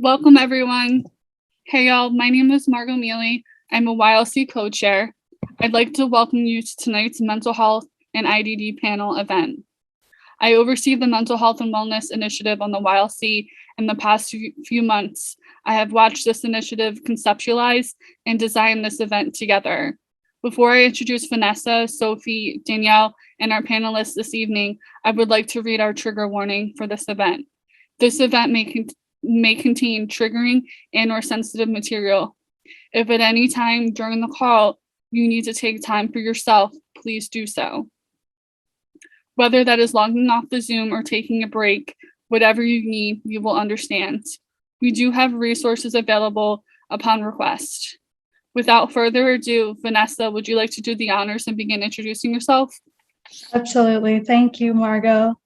Welcome, everyone. Hey, y'all. My name is Margot Mealy. I'm a YLC co-chair. I'd like to welcome you to tonight's Mental Health and IDD panel event. I oversee the Mental Health and Wellness Initiative on the YLC. In the past few months, I have watched this initiative conceptualize and design this event together. Before I introduce Vanessa, Sophie, Danielle, and our panelists this evening, I would like to read our trigger warning for this event. This event may contain triggering and/or sensitive material. If at any time during the call you need to take time for yourself, please do so. Whether that is logging off the Zoom or taking a break, whatever you need, we will understand. We do have resources available upon request. Without further ado, Vanessa, would you like to do the honors and begin introducing yourself? Absolutely. Thank you, Margot.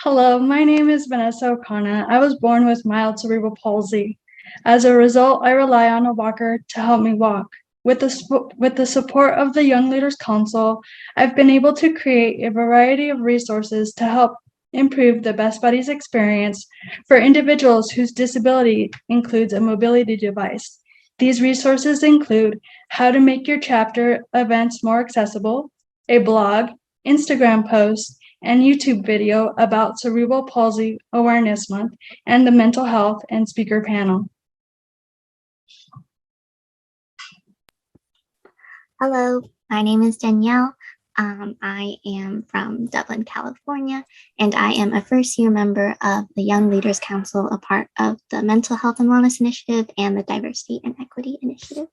Hello, my name is Vanessa O'Connor. I was born with mild cerebral palsy. As a result, I rely on a walker to help me walk. With the support of the Young Leaders Council, I've been able to create a variety of resources to help improve the Best Buddies experience for individuals whose disability includes a mobility device. These resources include how to make your chapter events more accessible, a blog, Instagram post, and YouTube video about Cerebral Palsy Awareness Month and the Mental Health and Speaker Panel. Hello, my name is Danielle. I am from Dublin, California, and I am a first-year member of the Young Leaders Council, a part of the Mental Health and Wellness Initiative and the Diversity and Equity Initiative.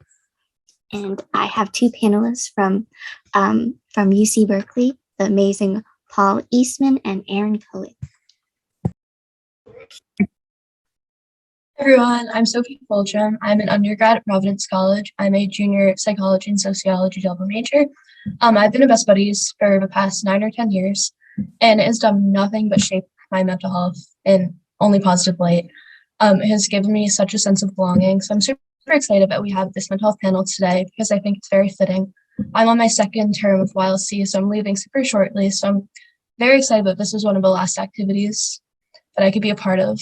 And I have two panelists from UC Berkeley, the amazing Paul Eastman and Aaron Cohen. Everyone, I'm Sophie Fultram. I'm an undergrad at Providence College. I'm a junior psychology and sociology double major. I've been a Best Buddies for the past 9 or 10 years, and it has done nothing but shape my mental health in only positive light. It has given me such a sense of belonging. So I'm super excited that we have this mental health panel today because I think it's very fitting. I'm on my second term of YLC, so I'm leaving super shortly. So I'm very excited that this is one of the last activities that I could be a part of.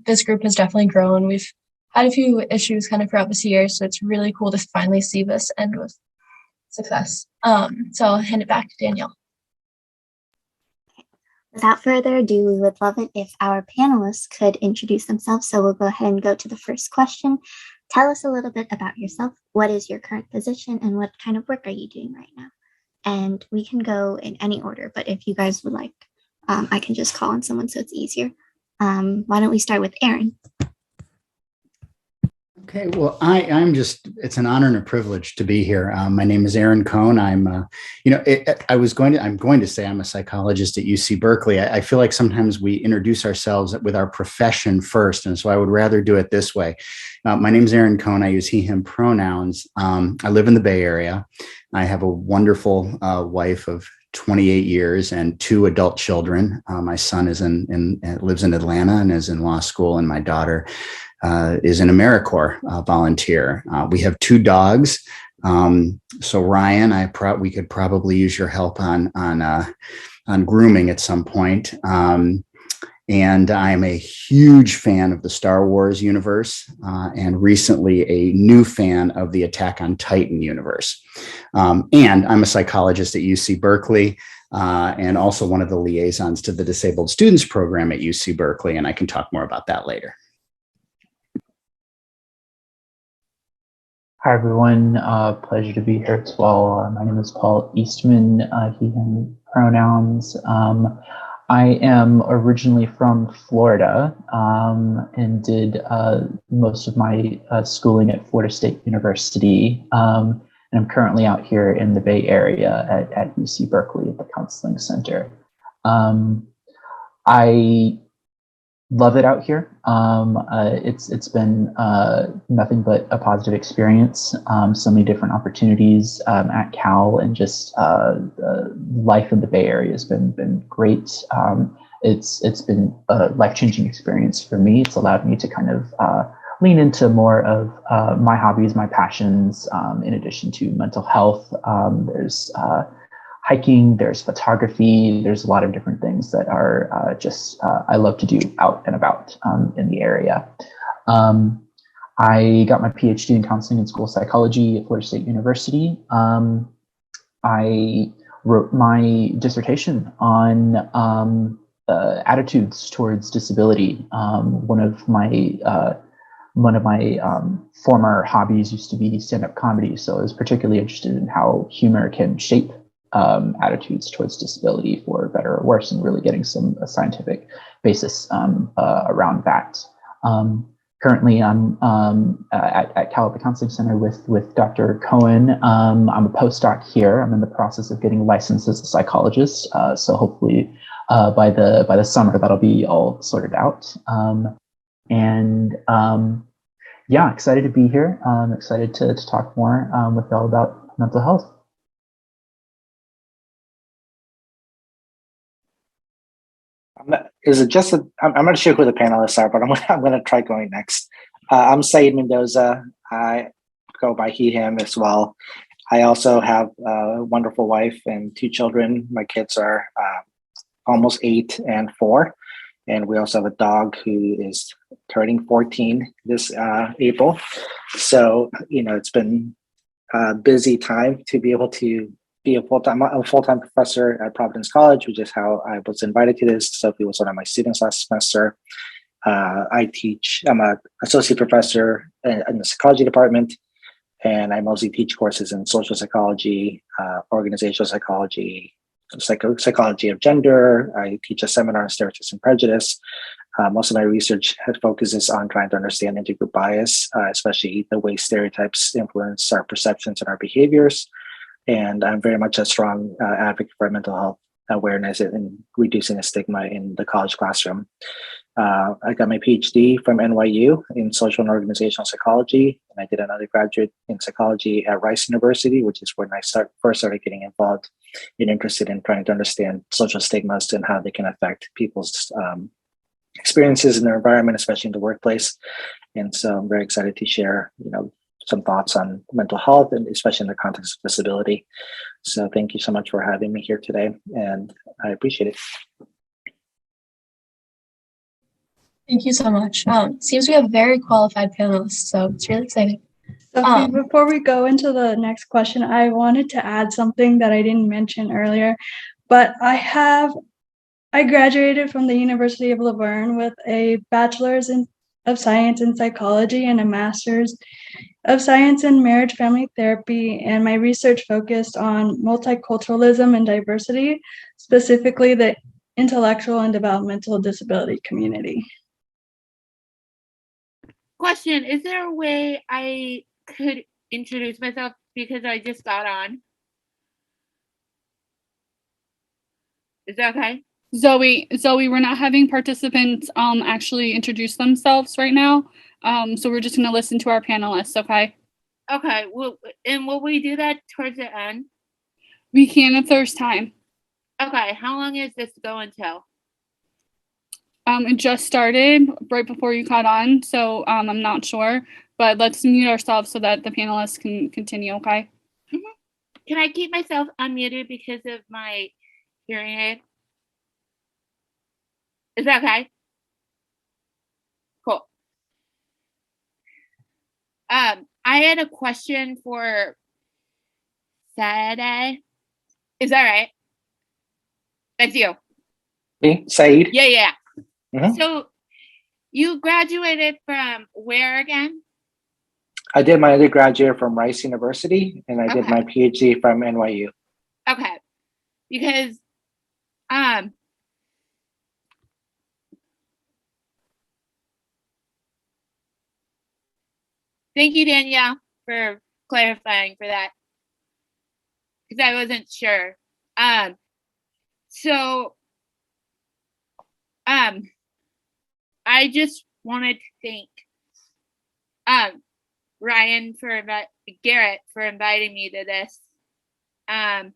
This group has definitely grown. We've had a few issues kind of throughout this year, so it's really cool to finally see this end with success. So I'll hand it back to Danielle. Without further ado, we would love it if our panelists could introduce themselves. So we'll go ahead and go to the first question. Tell us a little bit about yourself. What is your current position and what kind of work are you doing right now? And we can go in any order, but if you guys would like, I can just call on someone so it's easier. Why don't we start with Aaron? Okay, well, it's an honor and a privilege to be here. My name is Aaron Cohn. I'm going to say I'm a psychologist at UC Berkeley. I feel like sometimes we introduce ourselves with our profession first, and so I would rather do it this way. My name is Aaron Cohn. I use he, him pronouns. I live in the Bay Area. I have a wonderful wife of 28 years and 2 adult children. My son is lives in Atlanta and is in law school, and my daughter is an AmeriCorps volunteer. We have 2 dogs. So Ryan, we could probably use your help on grooming at some point. And I'm a huge fan of the Star Wars universe, and recently a new fan of the Attack on Titan universe. And I'm a psychologist at UC Berkeley, and also one of the liaisons to the Disabled Students Program at UC Berkeley, and I can talk more about that later. Hi, everyone. Pleasure to be here as well. My name is Paul Eastman, he, him pronouns. I am originally from Florida and did most of my schooling at Florida State University. And I'm currently out here in the Bay Area at UC Berkeley at the Counseling Center. I love it out here. It's been nothing but a positive experience. So many different opportunities at Cal, and just life in the Bay Area has been great. It's been a life-changing experience for me. It's allowed me to kind of lean into more of my hobbies, my passions, in addition to mental health. There's hiking, there's photography, there's a lot of different things that are I love to do out and about in the area. I got my PhD in counseling and school psychology at Florida State University. I wrote my dissertation on attitudes towards disability. One of my former hobbies used to be stand-up comedy, so I was particularly interested in how humor can shape attitudes towards disability for better or worse, and really getting some scientific basis around that. Currently, I'm at Cal at the Counseling Center with Dr. Cohen. I'm a postdoc here. I'm in the process of getting licensed as a psychologist, so hopefully by the summer that'll be all sorted out. Yeah, excited to be here. Excited to talk more with y'all about mental health. I'm not sure who the panelists are, but I'm gonna try going next. I'm Saeed Mendoza. I go by he, him as well. I also have a wonderful wife and 2 children. My kids are almost 8 and 4. And we also have a dog who is turning 14 this April. So, it's been a busy time to be able to be a full-time professor at Providence College, which is how I was invited to this. Sophie was one of my students last semester. I'm an associate professor in the psychology department, and I mostly teach courses in social psychology, organizational psychology, psychology of gender. I teach a seminar on stereotypes and prejudice. Most of my research focuses on trying to understand intergroup bias, especially the way stereotypes influence our perceptions and our behaviors. And I'm very much a strong advocate for mental health awareness and reducing the stigma in the college classroom. I got my PhD from NYU in social and organizational psychology, and I did an undergraduate in psychology at Rice University, which is when I first started getting involved and interested in trying to understand social stigmas and how they can affect people's experiences in their environment, especially in the workplace. And so I'm very excited to share, some thoughts on mental health, and especially in the context of disability. So thank you so much for having me here today, and I appreciate it. Thank you so much. Seems we have very qualified panelists, so it's really exciting. Sophie, before we go into the next question, I wanted to add something that I didn't mention earlier, but I graduated from the University of Laverne with a bachelor's of science in psychology and a master's of science in marriage family therapy, and my research focused on multiculturalism and diversity, specifically the intellectual and developmental disability community. Question, is there a way I could introduce myself because I just got on? Is that okay? Zoe, we're not having participants actually introduce themselves right now. So we're just going to listen to our panelists, okay? Okay, well, and will we do that towards the end? We can if there's time. Okay, how long is this going till? It just started right before you caught on, so I'm not sure, but let's mute ourselves so that the panelists can continue, okay? Mm-hmm. Can I keep myself unmuted because of my hearing aid? Is that okay? Cool. I had a question for Saturday. Is that right? That's you. Me, Saeed? Yeah. Mm-hmm. So you graduated from where again? I did my undergraduate from Rice University, and I did my PhD from NYU. Okay. Because thank you, Danielle, for clarifying for that, because I wasn't sure. So I just wanted to thank Garrett for inviting me to this. And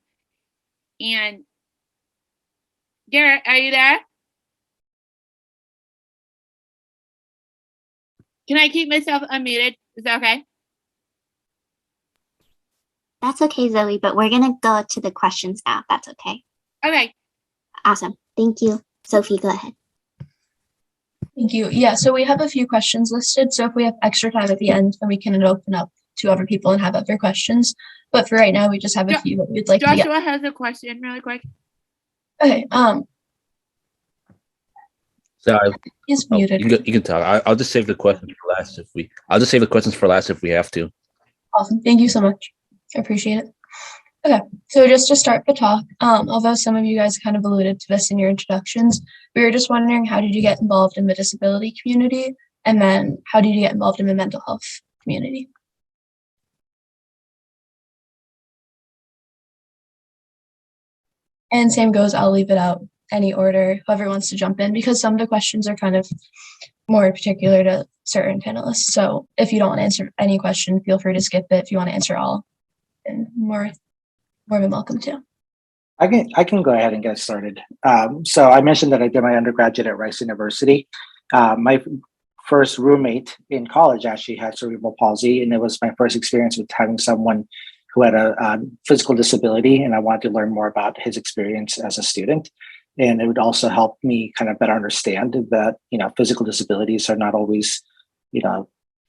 Garrett, are you there? Can I keep myself unmuted? Is that okay? That's okay, Zoe, but we're going to go to the questions now. That's okay. Okay. Awesome. Thank you. Sophie, go ahead. Thank you. Yeah, so we have a few questions listed. So if we have extra time at the end, then we can open up to other people and have other questions. But for right now, we just have a few that we'd like to get. Joshua has a question really quick. Okay. Sorry. He's muted. You can talk. I'll just save the questions for last I'll just save the questions for last if we have to. Awesome. Thank you so much. I appreciate it. Okay, so just to start the talk, although some of you guys kind of alluded to this in your introductions, we were just wondering, how did you get involved in the disability community? And then how did you get involved in the mental health community? And same goes, I'll leave it out any order, whoever wants to jump in, because some of the questions are kind of more particular to certain panelists. So if you don't want to answer any question, feel free to skip it. If you want to answer all, and more than welcome to. I can go ahead and get started. So I mentioned that I did my undergraduate at Rice University. My first roommate in college actually had cerebral palsy, and it was my first experience with having someone who had a physical disability, and I wanted to learn more about his experience as a student. And it would also help me kind of better understand that, physical disabilities are not always,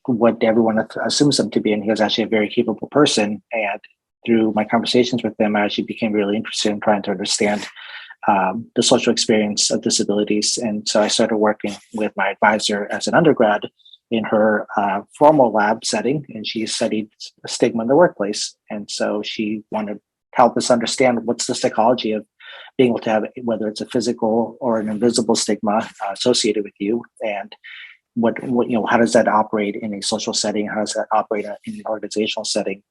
what everyone assumes them to be. And he was actually a very capable person. And through my conversations with him, I actually became really interested in trying to understand the social experience of disabilities. And so I started working with my advisor as an undergrad in her formal lab setting, and she studied stigma in the workplace. And so she wanted to help us understand what's the psychology of being able to have, whether it's a physical or an invisible stigma associated with you, and what how does that operate in a social setting? How does that operate in an organizational setting?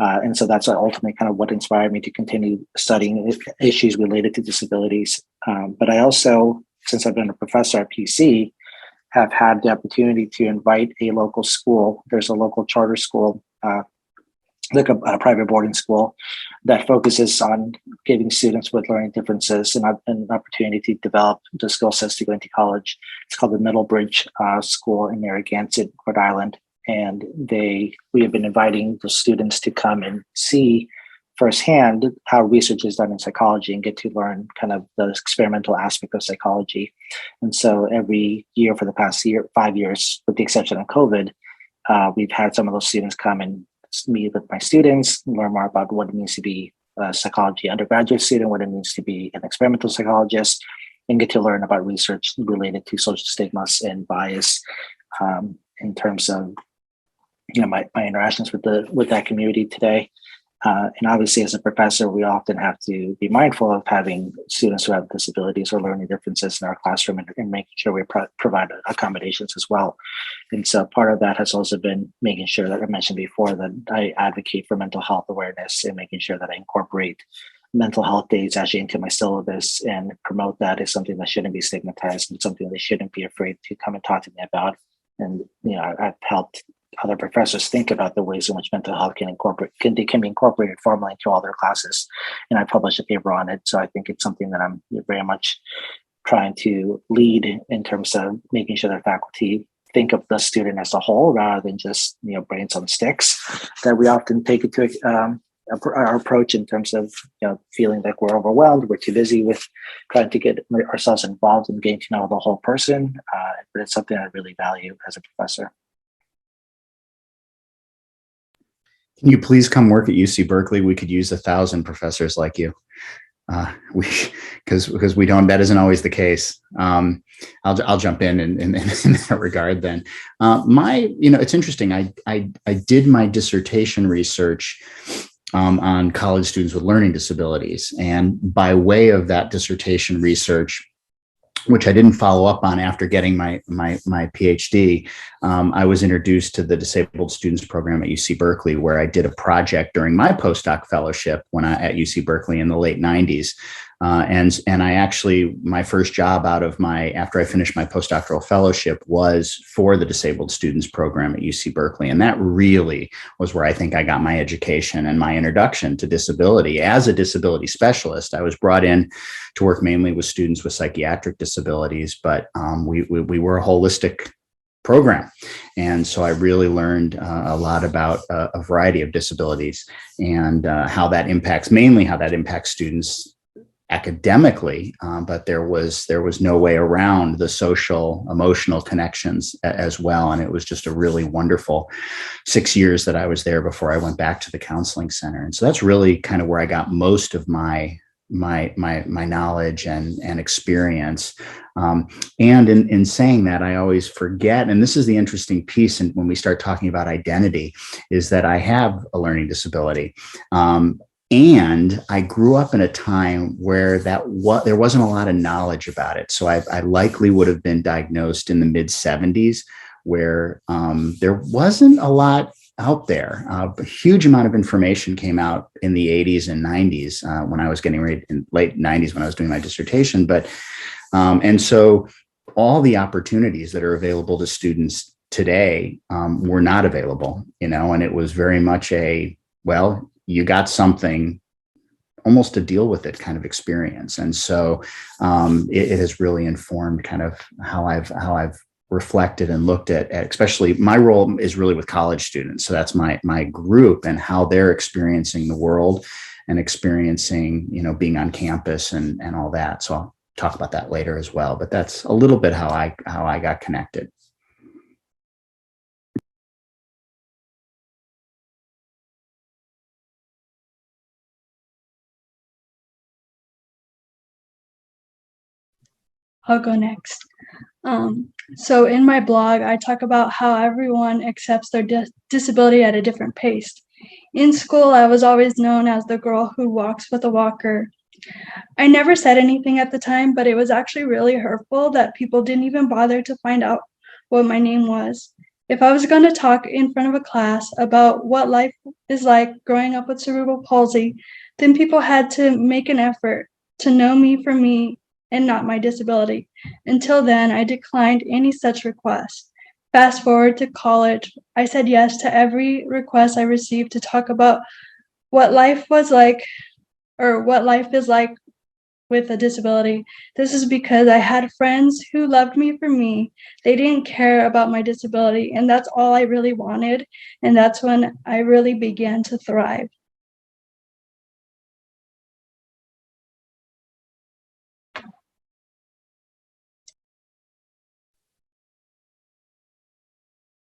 And so that's ultimately kind of what inspired me to continue studying issues related to disabilities. But I also, since I've been a professor at PC, have had the opportunity to invite a local school. There's a local charter school, like a private boarding school, that focuses on giving students with learning differences an opportunity to develop the skill sets to go into college. It's called the Middlebridge School in Narragansett, Rhode Island. And we have been inviting the students to come and see firsthand how research is done in psychology and get to learn kind of the experimental aspect of psychology. And so every year for the past 5 years, with the exception of COVID, we've had some of those students come and meet with my students, learn more about what it means to be a psychology undergraduate student, what it means to be an experimental psychologist, and get to learn about research related to social stigmas and bias in terms of my interactions with that community today. And obviously, as a professor, we often have to be mindful of having students who have disabilities or learning differences in our classroom, and making sure we provide accommodations as well. And so part of that has also been making sure that I mentioned before that I advocate for mental health awareness and making sure that I incorporate mental health days actually into my syllabus and promote that as something that shouldn't be stigmatized and something they shouldn't be afraid to come and talk to me about. And I've helped other professors think about the ways in which mental health can be incorporated formally into all their classes. And I published a paper on it. So I think it's something that I'm very much trying to lead in terms of making sure that faculty think of the student as a whole rather than just brains on sticks, that we often take it to our approach in terms of feeling like we're overwhelmed, we're too busy with trying to get ourselves involved and getting to know the whole person. But it's something I really value as a professor. Can you please come work at UC Berkeley? We could use 1,000 professors like you. Because we don't. That isn't always the case. I'll jump in that regard. Then, it's interesting. I did my dissertation research on college students with learning disabilities, and by way of that dissertation research, which I didn't follow up on after getting my PhD, I was introduced to the Disabled Students Program at UC Berkeley, where I did a project during my postdoc fellowship at UC Berkeley in the late 90s. And I actually, my first job after I finished my postdoctoral fellowship was for the Disabled Students Program at UC Berkeley. And that really was where I think I got my education and my introduction to disability. As a disability specialist, I was brought in to work mainly with students with psychiatric disabilities, but we were a holistic program. And so I really learned a lot about a variety of disabilities and how that impacts students academically, but there was no way around the social emotional connections as well. And it was just a really wonderful 6 years that I was there before I went back to the counseling center. And so that's really kind of where I got most of my knowledge and experience. And in saying that, I always forget, and this is the interesting piece, and when we start talking about identity, is that I have a learning disability. And I grew up in a time where there wasn't a lot of knowledge about it. So I likely would have been diagnosed in the mid 70s, where there wasn't a lot out there. A huge amount of information came out in the 80s and 90s when I was getting ready, in late 90s when I was doing my dissertation. But and so all the opportunities that are available to students today were not available, and it was very much well, you got something, almost to deal with it kind of experience. And so it has really informed kind of how I've reflected and looked at especially my role is really with college students. So that's my group and how they're experiencing the world and experiencing, being on campus and all that. So I'll talk about that later as well, but that's a little bit how I got connected. I'll go next. So in my blog, I talk about how everyone accepts their disability at a different pace. In school, I was always known as the girl who walks with a walker. I never said anything at the time, but it was actually really hurtful that people didn't even bother to find out what my name was. If I was going to talk in front of a class about what life is like growing up with cerebral palsy, then people had to make an effort to know me for me and not my disability. Until then, I declined any such request. Fast forward to college, I said yes to every request I received to talk about what life was like or what life is like with a disability. This is because I had friends who loved me for me. They didn't care about my disability, and that's all I really wanted. And that's when I really began to thrive.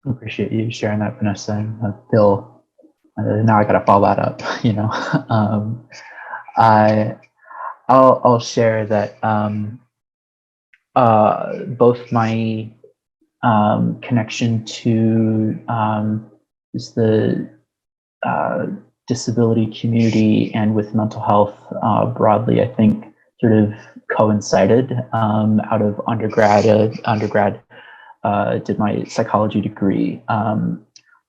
Appreciate you sharing that, Vanessa. I feel now I gotta follow that up. I'll share that both my connection to just the disability community and with mental health broadly, I think sort of coincided out of undergrad. Did my psychology degree.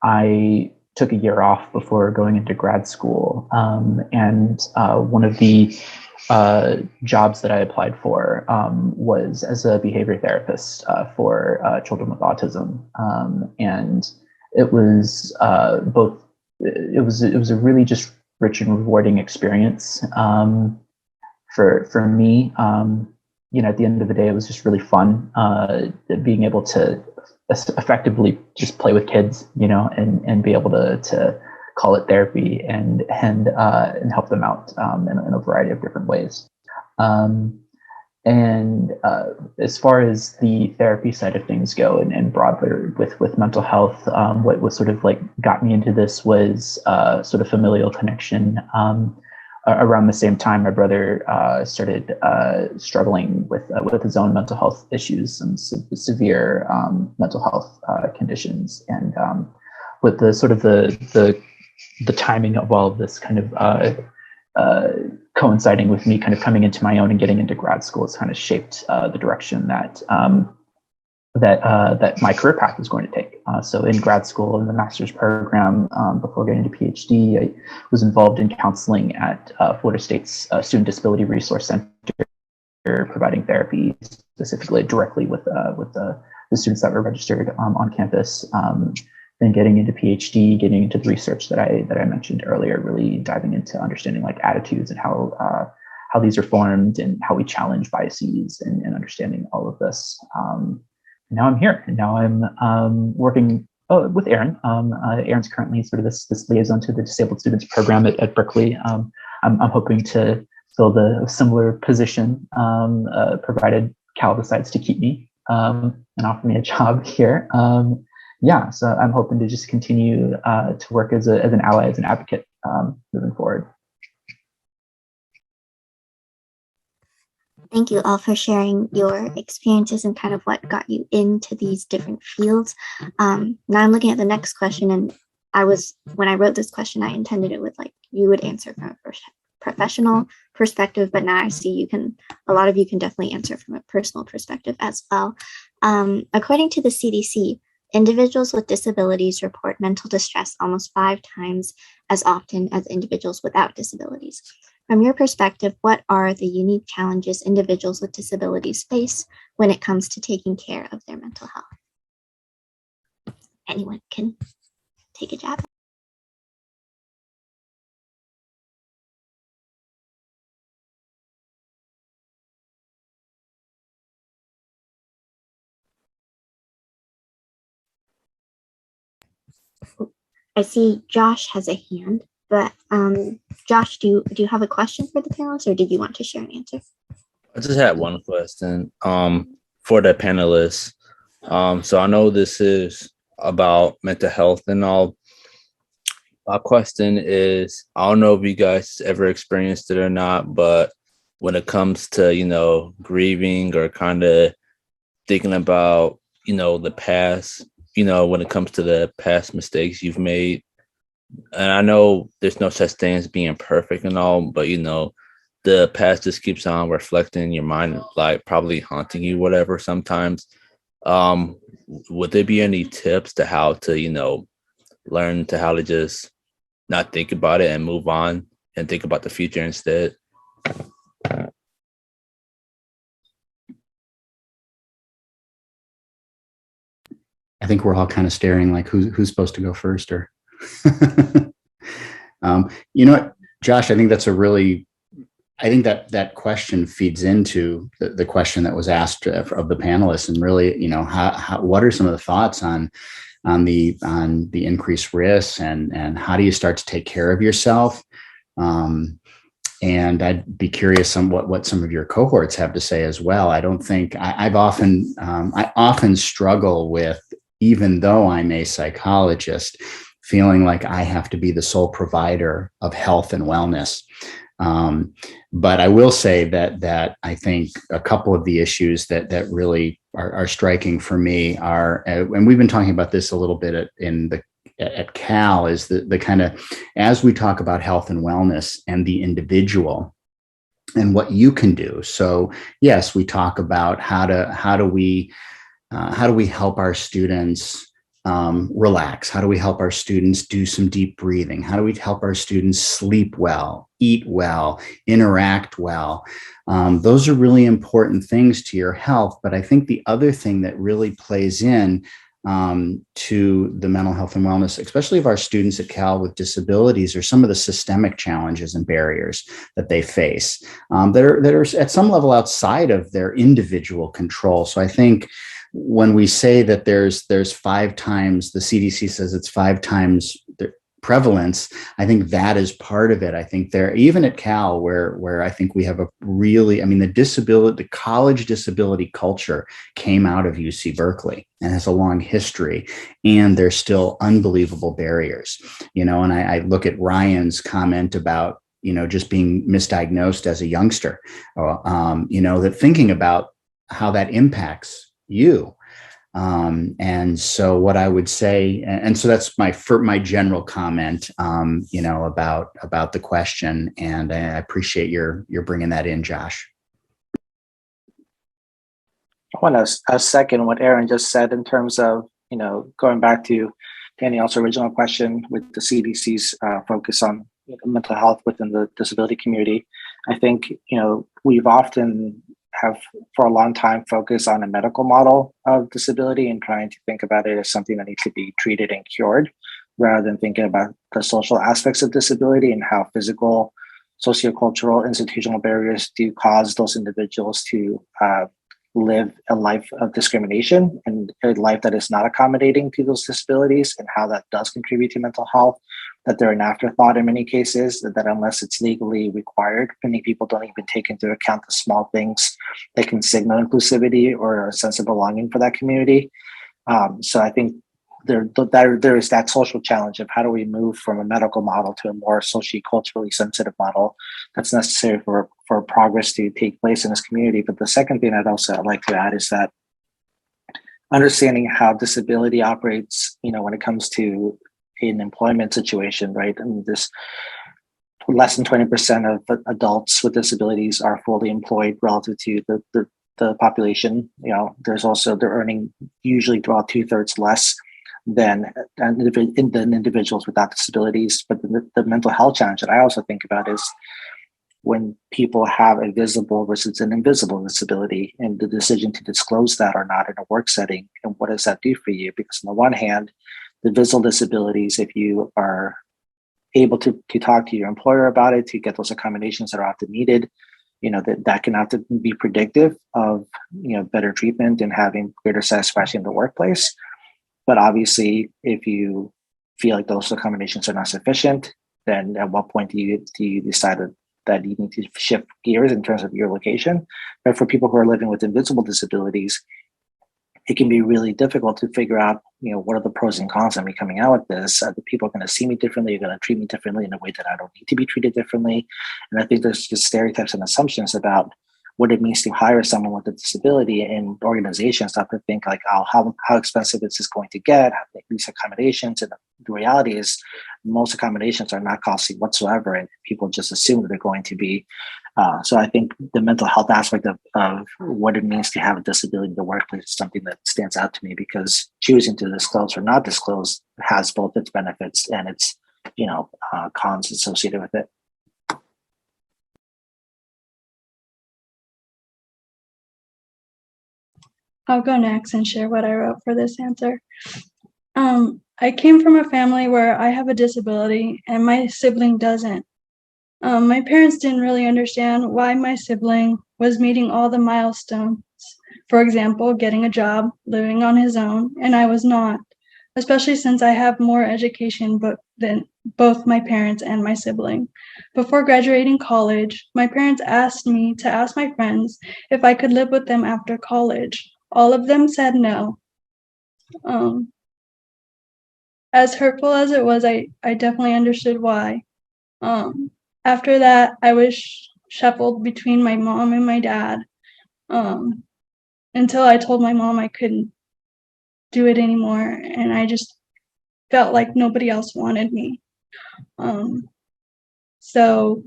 I took a year off before going into grad school. And one of the jobs that I applied for was as a behavior therapist for children with autism. And it was it was a really just rich and rewarding experience for me. At the end of the day, it was just really fun being able to effectively just play with kids, and be able to call it therapy and help them out in a variety of different ways. And as far as the therapy side of things go, and broadly with mental health, what was sort of like got me into this was sort of familial connection. Around the same time, my brother started struggling with his own mental health issues and severe mental health conditions, and with the sort of the timing of all of this kind of coinciding with me kind of coming into my own and getting into grad school, it's kind of shaped the direction that my career path is going to take. So in grad school, in the master's program, before getting into PhD, I was involved in counseling at Florida State's Student Disability Resource Center, providing therapy specifically directly with the students that were registered on campus. Then getting into PhD, getting into the research that I mentioned earlier, really diving into understanding like attitudes and how these are formed and how we challenge biases and understanding all of this. Now I'm here, and now I'm working with Aaron. Aaron's currently sort of this liaison to the disabled students program at Berkeley. I'm hoping to filled a similar position, provided Cal decides to keep me and offer me a job here. Yeah, so I'm hoping to just continue to work as an ally, as an advocate moving forward. Thank you all for sharing your experiences and kind of what got you into these different fields. Now I'm looking at the next question, and when I wrote this question, I intended it with like you would answer from a professional perspective, but now I see a lot of you can definitely answer from a personal perspective as well. According to the CDC, individuals with disabilities report mental distress almost 5 times as often as individuals without disabilities. From your perspective, what are the unique challenges individuals with disabilities face when it comes to taking care of their mental health? Anyone can take a jab. I see Josh has a hand, but Josh, do you have a question for the panelists, or did you want to share an answer? I just had one question for the panelists. So I know this is about mental health and all. My question is, I don't know if you guys ever experienced it or not, but when it comes to, grieving or kind of thinking about, the past, when it comes to the past mistakes you've made, and I know there's no such thing as being perfect and all, but, the past just keeps on reflecting in your mind, like probably haunting you, whatever, sometimes. Would there be any tips to how to, learn to how to just not think about it and move on and think about the future instead? I think we're all kind of staring like who's supposed to go first, or you know what, Josh, I think that question feeds into the question that was asked of the panelists, and really, what are some of the thoughts on the increased risks, and how do you start to take care of yourself? And I'd be curious on what some of your cohorts have to say as well. I don't think I often struggle with, even though I'm a psychologist, feeling like I have to be the sole provider of health and wellness. But I will say that I think a couple of the issues that really are striking for me are, and we've been talking about this a little bit at Cal, is the kind of, as we talk about health and wellness and the individual and what you can do. So yes, we talk about how do we help our students relax? How do we help our students do some deep breathing? How do we help our students sleep well, eat well, interact well? Those are really important things to your health. But I think the other thing that really plays in to the mental health and wellness, especially of our students at Cal with disabilities, are some of the systemic challenges and barriers that they face that are at some level outside of their individual control. So I think when we say that there's 5 times, the CDC says it's 5 times the prevalence, I think that is part of it. I think even at Cal, where I think we have the college disability culture came out of UC Berkeley and has a long history, and there's still unbelievable barriers, and I look at Ryan's comment about, just being misdiagnosed as a youngster, that thinking about how that impacts you. And so what I would say, and so that's my general comment, about the question. And I appreciate your bringing that in, Josh. I want to second what Aaron just said in terms of, going back to Danielle's original question with the CDC's focus on mental health within the disability community. I think, we've often have for a long time focused on a medical model of disability and trying to think about it as something that needs to be treated and cured, rather than thinking about the social aspects of disability and how physical, sociocultural, institutional barriers do cause those individuals to live a life of discrimination and a life that is not accommodating to those disabilities, and how that does contribute to mental health. that they're an afterthought in many cases, that unless it's legally required, many people don't even take into account the small things that can signal inclusivity or a sense of belonging for that community. So I think there is that social challenge of how do we move from a medical model to a more socially culturally sensitive model that's necessary for progress to take place in this community. But the second thing I'd like to add is that understanding how disability operates, when it comes to an employment situation, right? I mean, this less than 20% of adults with disabilities are fully employed relative to the population. There's also, they're earning usually about 2/3 less than individuals without disabilities. But the mental health challenge that I also think about is when people have a visible versus an invisible disability, and the decision to disclose that or not in a work setting, and what does that do for you? Because on the one hand, the visible disabilities, if you are able to talk to your employer about it, to get those accommodations that are often needed, that can often be predictive of better treatment and having greater satisfaction in the workplace. But obviously, if you feel like those accommodations are not sufficient, then at what point do you decide that you need to shift gears in terms of your location? But for people who are living with invisible disabilities, it can be really difficult to figure out, what are the pros and cons of me coming out with this? The people are going to see me differently, are going to treat me differently in a way that I don't need to be treated differently. And I think there's just stereotypes and assumptions about what it means to hire someone with a disability, and organizations start to think like, oh, how expensive is this going to get? These accommodations, and the reality is most accommodations are not costly whatsoever, and people just assume that they're going to be. So I think the mental health aspect of what it means to have a disability in the workplace is something that stands out to me, because choosing to disclose or not disclose has both its benefits and its cons associated with it. I'll go next and share what I wrote for this answer. I came from a family where I have a disability and my sibling doesn't. My parents didn't really understand why my sibling was meeting all the milestones. For example, getting a job, living on his own, and I was not, especially since I have more education than both my parents and my sibling. Before graduating college, my parents asked me to ask my friends if I could live with them after college. All of them said no. As hurtful as it was, I definitely understood why. After that, I was shuffled between my mom and my dad, until I told my mom I couldn't do it anymore, and I just felt like nobody else wanted me. So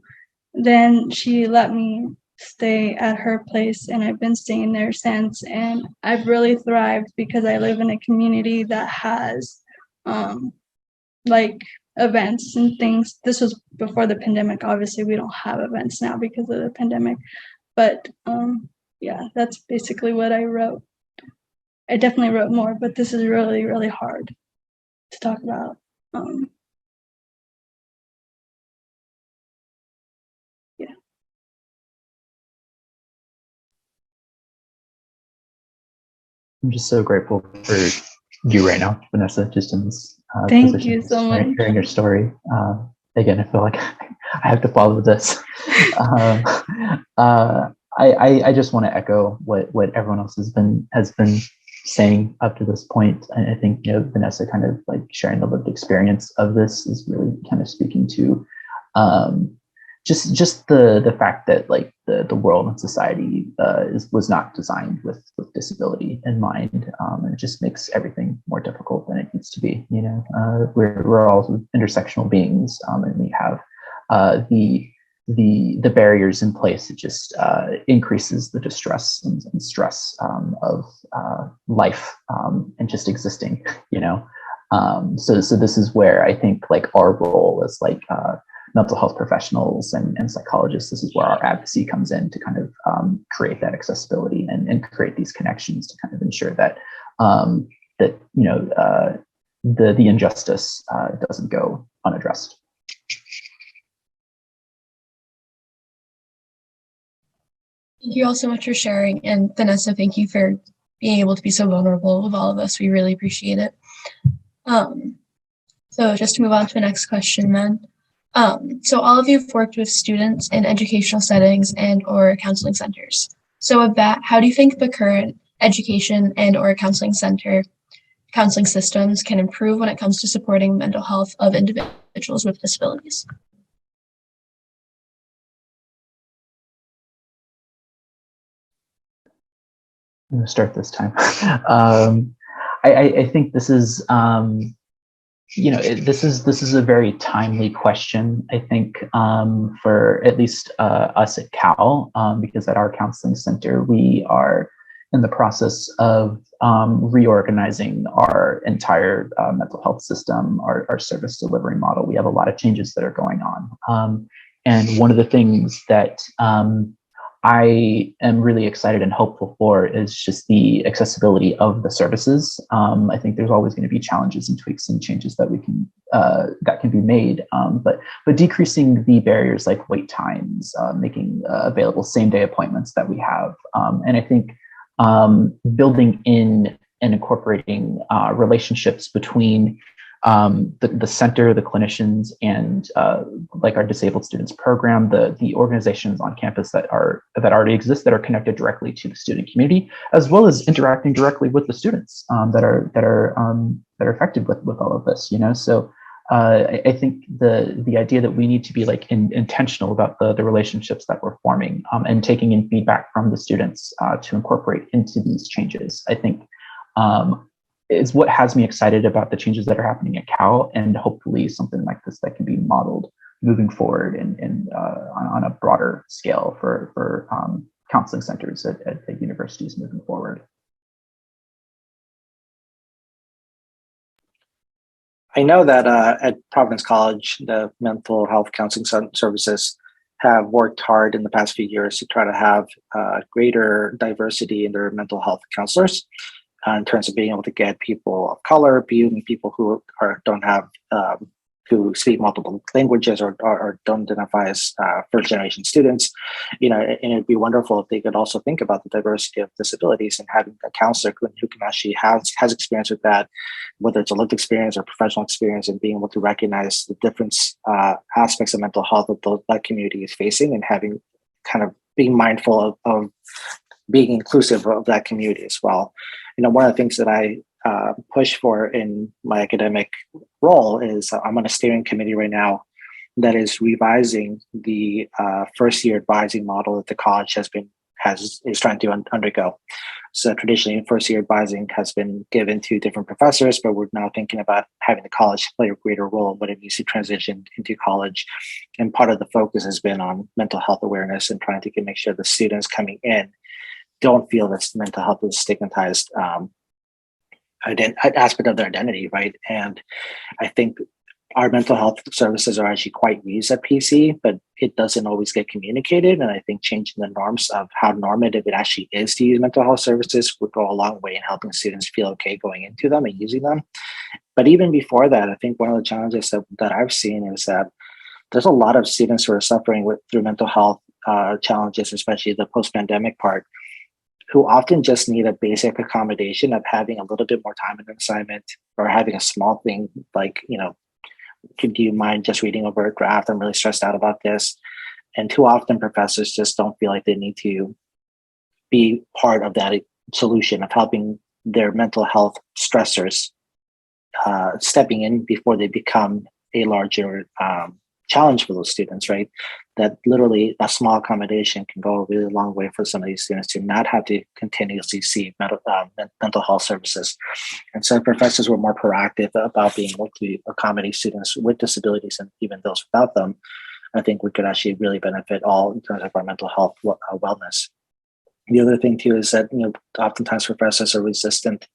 then she let me stay at her place, and I've been staying there since, and I've really thrived because I live in a community that has like events and things. This was before the pandemic. Obviously we don't have events now because of the pandemic, but yeah, that's basically what I wrote. I definitely wrote more, but this is really, really hard to talk about. Yeah. I'm just so grateful for you right now, Vanessa, just in this Thank position, you so much. hearing your story. Again, I feel like I have to follow this. I just want to echo what everyone else has been saying up to this point. And I think, Vanessa kind of like sharing the lived experience of this is really kind of speaking to just the fact that like the world and society was not designed with disability in mind, and it just makes everything more difficult than it needs to be. We're all intersectional beings, and we have the barriers in place. It just increases the distress and stress of life and just existing. So this is where I think like our role as like mental health professionals and psychologists, this is where our advocacy comes in to kind of create that accessibility and create these connections to kind of ensure that the injustice doesn't go unaddressed. Thank you all so much for sharing. And Vanessa, thank you for being able to be so vulnerable with all of us. We really appreciate it. So just to move on to the next question then. So all of you have worked with students in educational settings and or counseling centers. So with that, how do you think the current education and or counseling systems can improve when it comes to supporting mental health of individuals with disabilities? I'm going to start this time. I think this is, this is a very timely question. I think for at least us at Cal, because at our counseling center we are in the process of reorganizing our entire mental health system, our service delivery model. We have a lot of changes that are going on, and one of the things that I am really excited and hopeful for is just the accessibility of the services. I think there's always going to be challenges and tweaks and changes that we can that can be made, but decreasing the barriers like wait times, making available same day appointments that we have, and I think building in and incorporating relationships between the center, the clinicians, and like our disabled students program, the organizations on campus that already exist that are connected directly to the student community, as well as interacting directly with the students that are affected with all of this. So I think the idea that we need to be like intentional about the relationships that we're forming and taking in feedback from the students to incorporate into these changes, I think. Is what has me excited about the changes that are happening at Cal, and hopefully something like this that can be modeled moving forward and on a broader scale for counseling centers at universities moving forward. I know that at Providence College, the mental health counseling services have worked hard in the past few years to try to have greater diversity in their mental health counselors. In terms of being able to get people of color, people who don't have who speak multiple languages or don't identify as first generation students, and it'd be wonderful if they could also think about the diversity of disabilities and having a counselor who can actually has experience with that, whether it's a lived experience or professional experience, and being able to recognize the different aspects of mental health that community is facing, and having kind of being mindful of being inclusive of that community as well. One of the things that I push for in my academic role is I'm on a steering committee right now that is revising the first year advising model that the college is trying to undergo. So traditionally, first year advising has been given to different professors, but we're now thinking about having the college play a greater role when it needs to transition into college. And part of the focus has been on mental health awareness and trying to make sure the students coming in don't feel that mental health is stigmatized aspect of their identity, right? And I think our mental health services are actually quite used at PC, but it doesn't always get communicated. And I think changing the norms of how normative it actually is to use mental health services would go a long way in helping students feel okay going into them and using them. But even before that, I think one of the challenges that I've seen is that there's a lot of students who are suffering through mental health challenges, especially the post-pandemic part, who often just need a basic accommodation of having a little bit more time in an assignment, or having a small thing like, do you mind just reading over a draft? I'm really stressed out about this. And too often professors just don't feel like they need to be part of that solution of helping their mental health stressors, stepping in before they become a larger challenge for those students, right? That literally a small accommodation can go a really long way for some of these students to not have to continuously see mental health services. And so professors were more proactive about being able to accommodate students with disabilities and even those without them. I think we could actually really benefit all in terms of our mental health wellness. The other thing too is that, oftentimes professors are resistant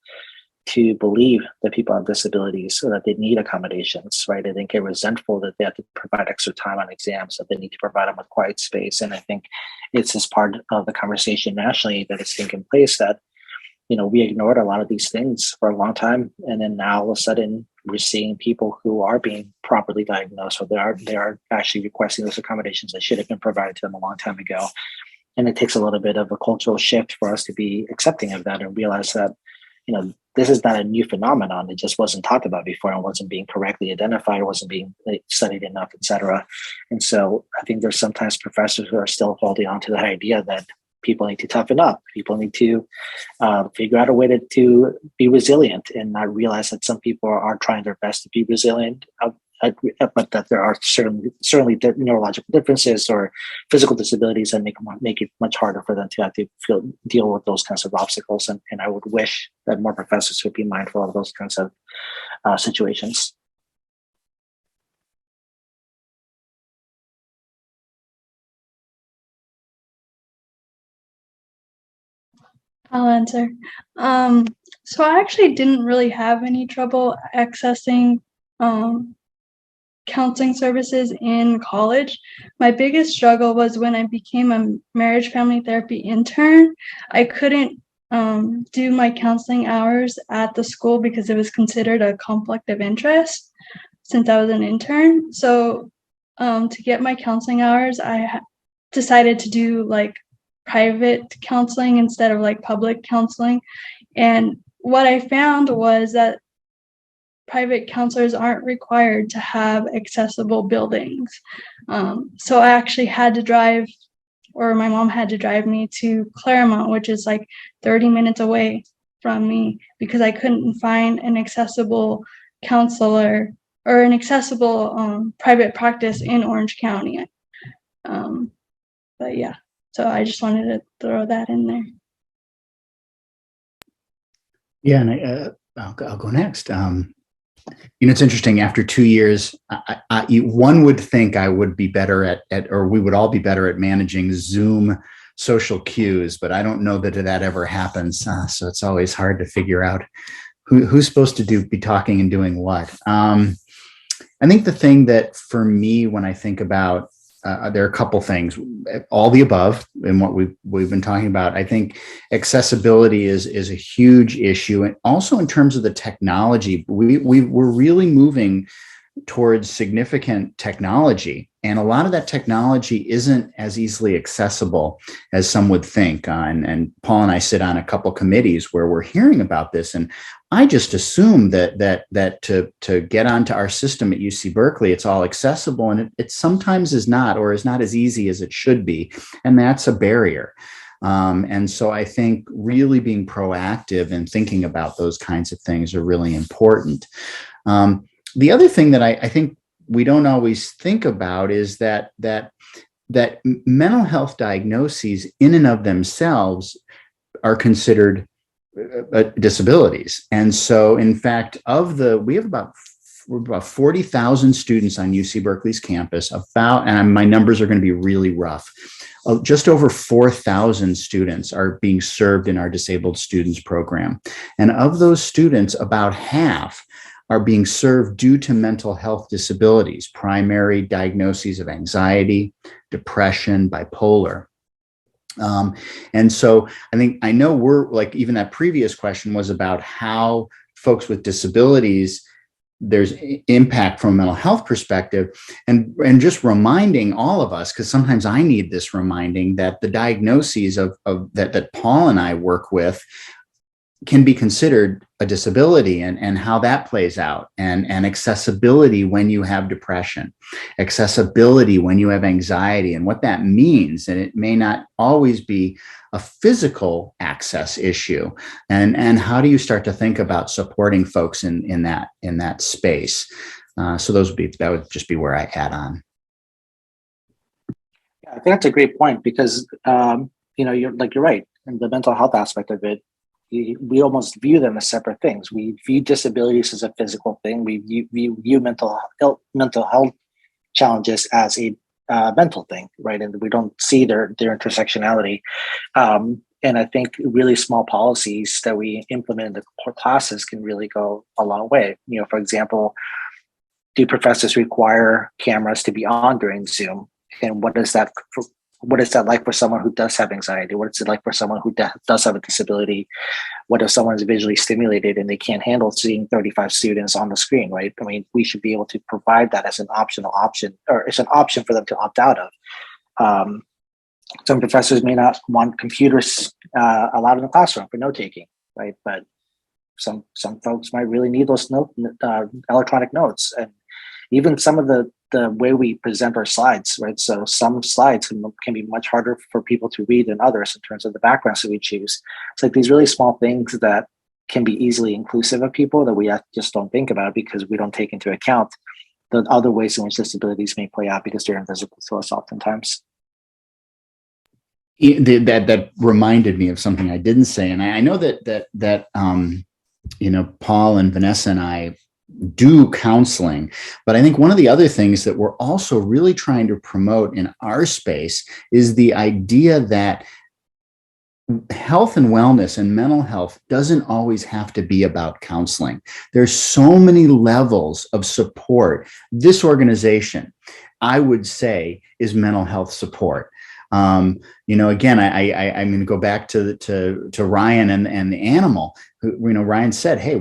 to believe that people have disabilities so that they need accommodations, right? I think get resentful that they have to provide extra time on exams, that they need to provide them with quiet space. And I think it's just part of the conversation nationally that is taking place that, we ignored a lot of these things for a long time. And then now all of a sudden we're seeing people who are being properly diagnosed, or they are actually requesting those accommodations that should have been provided to them a long time ago. And it takes a little bit of a cultural shift for us to be accepting of that and realize that, this is not a new phenomenon. It just wasn't talked about before and wasn't being correctly identified, wasn't being studied enough, et cetera. And so I think there's sometimes professors who are still holding on to the idea that people need to toughen up. People need to figure out a way to be resilient and not realize that some people are trying their best to be resilient, but that there are certainly neurological differences or physical disabilities that make it much harder for them to have to deal with those kinds of obstacles. And I would wish that more professors would be mindful of those kinds of situations. I'll answer. So I actually didn't really have any trouble accessing counseling services in college. My biggest struggle was when I became a marriage family therapy intern. I couldn't do my counseling hours at the school because it was considered a conflict of interest since I was an intern. So to get my counseling hours, I decided to do like private counseling instead of like public counseling. And what I found was that private counselors aren't required to have accessible buildings. So I actually had to drive, or my mom had to drive me to Claremont, which is like 30 minutes away from me, because I couldn't find an accessible counselor or an accessible private practice in Orange County. But yeah, so I just wanted to throw that in there. Yeah, and I'll go next. It's interesting. After 2 years, one would think I would be better at, or we would all be better at managing Zoom social cues, but I don't know that ever happens. So it's always hard to figure out who's supposed to be talking and doing what. I think the thing that for me, when I think about, there are a couple things, all the above and what we've been talking about. I think accessibility is a huge issue, and also in terms of the technology, we're really moving towards significant technology, and a lot of that technology isn't as easily accessible as some would think. And Paul and I sit on a couple committees where we're hearing about this, and I just assume that to get onto our system at UC Berkeley, it's all accessible, and it sometimes is not, or is not as easy as it should be, and that's a barrier. And so I think really being proactive and thinking about those kinds of things are really important. The other thing that I think we don't always think about is that mental health diagnoses in and of themselves are considered disabilities. And so, in fact, we have about 40,000 students on UC Berkeley's campus, and my numbers are going to be really rough. Just over 4,000 students are being served in our disabled students program. And of those students, about half are being served due to mental health disabilities, primary diagnoses of anxiety, depression, bipolar. And so I know we're like, even that previous question was about how folks with disabilities, there's impact from a mental health perspective, and just reminding all of us, because sometimes I need this reminding, that the diagnoses of that Paul and I work with can be considered a disability, and how that plays out, and accessibility when you have depression, accessibility when you have anxiety, and what that means. And it may not always be a physical access issue, and how do you start to think about supporting folks in that space. So that would just be where I add on. Yeah, I think that's a great point, because you're right, and the mental health aspect of it, we almost view them as separate things. We view disabilities as a physical thing. We view mental health challenges as a mental thing, right? And we don't see their intersectionality. And I think really small policies that we implement in the core classes can really go a long way. For example, do professors require cameras to be on during Zoom? And what is that like for someone who does have anxiety? What is it like for someone who does have a disability? What if someone is visually stimulated and they can't handle seeing 35 students on the screen, right? I mean, we should be able to provide that as an optional option, or it's an option for them to opt out of. Some professors may not want computers allowed in the classroom for note taking, right? But some folks might really need those electronic notes, and even some of the way we present our slides, right? So some slides can be much harder for people to read than others in terms of the backgrounds that we choose. It's like these really small things that can be easily inclusive of people that we just don't think about because we don't take into account the other ways in which disabilities may play out because they're invisible to us oftentimes. That reminded me of something I didn't say, and I know that Paul and Vanessa and I do counseling, but I think one of the other things that we're also really trying to promote in our space is the idea that health and wellness and mental health doesn't always have to be about counseling. There's so many levels of support. This organization, I would say, is mental health support. Again, I'm going to go back to Ryan and the animal. Ryan said, "Hey,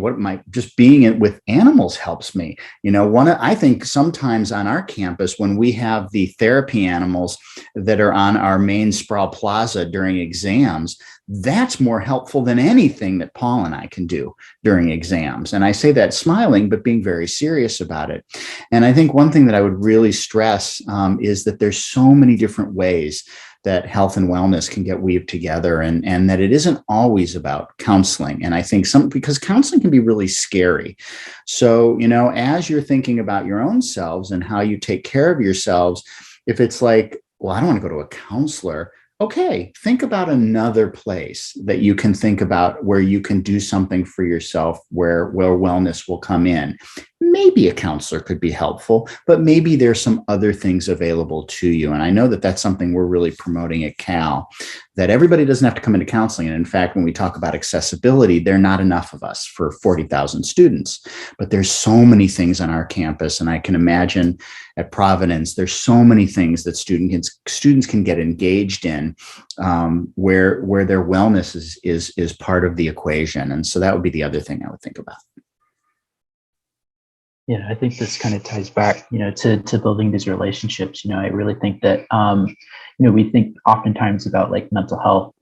just being with animals helps me." I think sometimes on our campus when we have the therapy animals that are on our main Sproul Plaza during exams, that's more helpful than anything that Paul and I can do during exams. And I say that smiling, but being very serious about it. And I think one thing that I would really stress is that there's so many different ways that health and wellness can get weaved together, and that it isn't always about counseling. And I think because counseling can be really scary. So, as you're thinking about your own selves and how you take care of yourselves, if it's like, well, I don't want to go to a counselor. Okay, think about another place that you can think about where you can do something for yourself, where wellness will come in. Maybe a counselor could be helpful, but maybe there's some other things available to you. And I know that that's something we're really promoting at Cal, that everybody doesn't have to come into counseling. And in fact, when we talk about accessibility, there are not enough of us for 40,000 students, but there's so many things on our campus. And I can imagine at Providence, there's so many things that students can get engaged in where their wellness is part of the equation. And so that would be the other thing I would think about. Yeah, I think this kind of ties back, to building these relationships. I really think that, we think oftentimes about like mental health.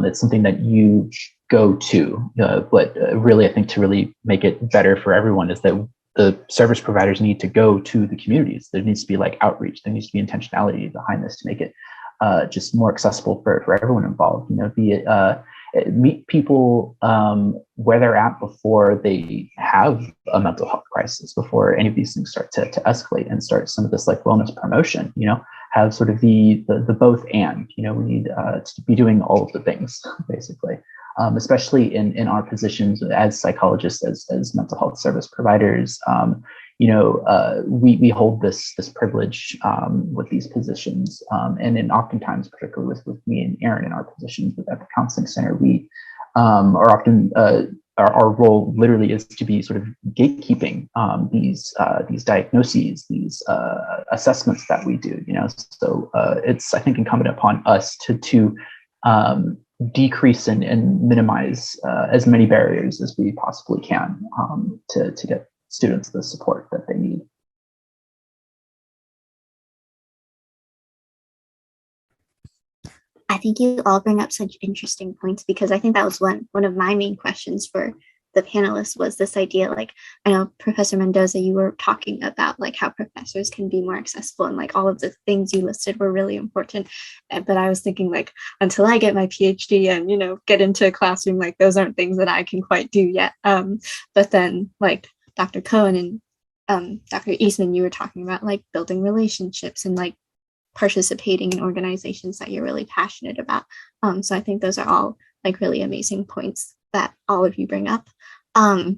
It's something that you go to, but really, I think to really make it better for everyone is that the service providers need to go to the communities. There needs to be like outreach. There needs to be intentionality behind this to make it just more accessible for everyone involved. Be it meet people where they're at before they have a mental health crisis, before any of these things start to escalate and start some of this like wellness promotion. Have sort of the both and. We need to be doing all of the things basically. Especially in our positions as psychologists, as mental health service providers, we hold this privilege with these positions, and oftentimes, particularly with me and Aaron in our positions at the counseling center, we are often our role literally is to be sort of gatekeeping these diagnoses, these assessments that we do. So it's, I think, incumbent upon us to decrease and minimize as many barriers as we possibly can to get students the support that they need. I think you all bring up such interesting points, because I think that was one of my main questions for the panelists was this idea, like, I know Professor Mendoza, you were talking about like how professors can be more accessible, and like all of the things you listed were really important. But I was thinking, like, until I get my PhD and, get into a classroom, like those aren't things that I can quite do yet. But then like Dr. Cohen and Dr. Eastman, you were talking about like building relationships and like participating in organizations that you're really passionate about. So I think those are all like really amazing points that all of you bring up. I